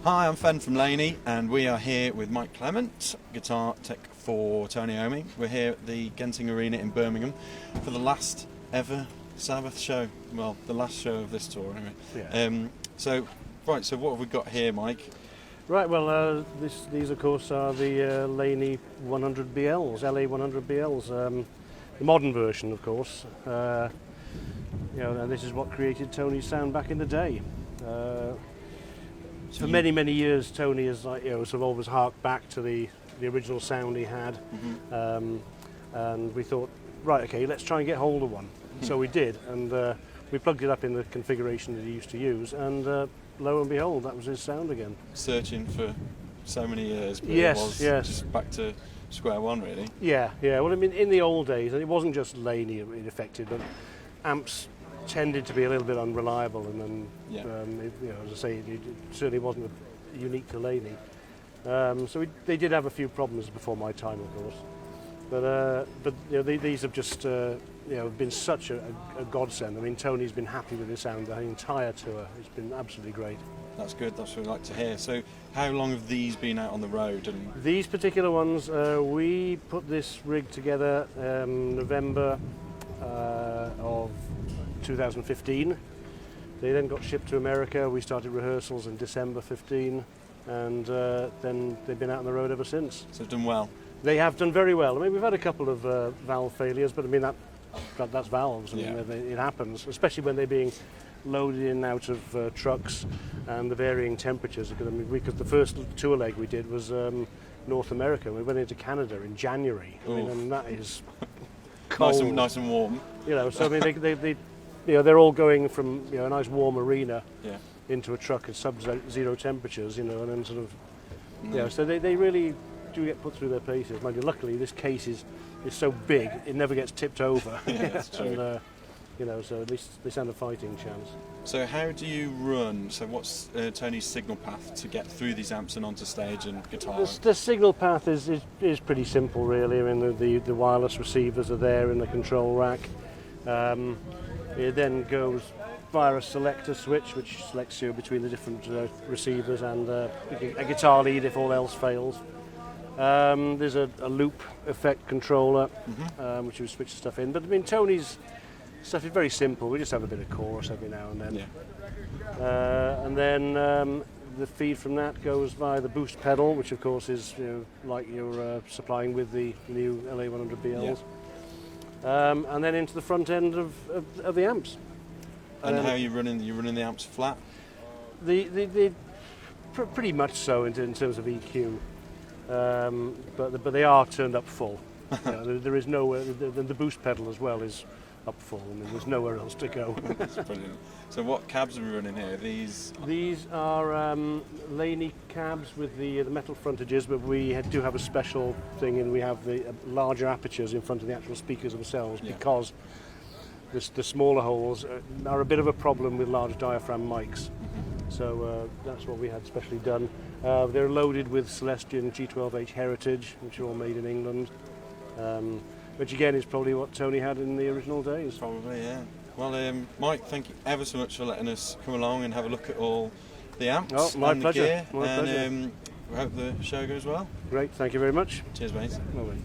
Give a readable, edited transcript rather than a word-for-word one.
Hi, I'm Fen from Laney, and we are here with Mike Clement, guitar tech for Tony Iommi. We're here at the Genting Arena in Birmingham for the last ever Sabbath show. Well, the last show of this tour, anyway. Yeah. So what have we got here, Mike? Right, well, these of course are the Laney 100BLs, LA 100BLs, the modern version, of course. And this is what created Tony's sound back in the day. For many years, Tony has sort of always harked back to the original sound he had, and we thought, right, okay, let's try and get hold of one. So we did, and we plugged it up in the configuration that he used to use, and lo and behold, that was his sound again. Searching for so many years, but yes. Just back to square one, really. Yeah. Well, I mean, in the old days, and it wasn't just Laney it affected, but amps tended to be a little bit unreliable, and then, as I say, it certainly wasn't unique to Laney. So they did have a few problems before my time, of course. But these have just been such a godsend. I mean, Tony's been happy with his sound the entire tour. It's been absolutely great. That's good. That's what we like to hear. So, how long have these been out on the road? And these particular ones, we put this rig together November of 2015. They then got shipped to America. We started rehearsals in December 15, and then they've been out on the road ever since. So they've done well. They have done very well. I mean, we've had a couple of valve failures, but I mean that's valves. I mean, it happens, especially when they're being loaded in and out of trucks and the varying temperatures. Because the first tour leg we did was North America. We went into Canada in January. I mean, and that is cold. nice and warm. So I mean, they're all going from a nice warm arena into a truck at sub-zero temperatures. And then sort of so they really do get put through their paces. Mind you, luckily this case is so big it never gets tipped over. That's true. And so at least they stand a fighting chance. So how do you run? So what's Tony's signal path to get through these amps and onto stage and guitar? The signal path is pretty simple, really. I mean, the wireless receivers are there in the control rack. It then goes via a selector switch, which selects you between the different receivers, and a guitar lead if all else fails. There's a loop effect controller, which you switch stuff in. But I mean, Tony's stuff is very simple. We just have a bit of chorus every now and then. And then the feed from that goes via the boost pedal, which of course is like you're supplying with the new LA 100BLs. And then into the front end of the amps. And how are you running? You're running the amps flat? Pretty much so in terms of EQ. But they are turned up full. There is nowhere. The boost pedal as well is up full. I mean, there's nowhere else to go. That's brilliant. So what cabs are we running here? These are Laney cabs with the metal frontages, but we do have a special thing, and we have the larger apertures in front of the actual speakers themselves, because the smaller holes are a bit of a problem with large diaphragm mics. So that's what we had specially done. They're loaded with Celestion G12H Heritage, which are all made in England. Which again is probably what Tony had in the original days. Probably, yeah. Well, Mike, thank you ever so much for letting us come along and have a look at all the amps my and pleasure. the gear. My pleasure. And we hope the show goes well. Great, thank you very much. Cheers, mate. No worries.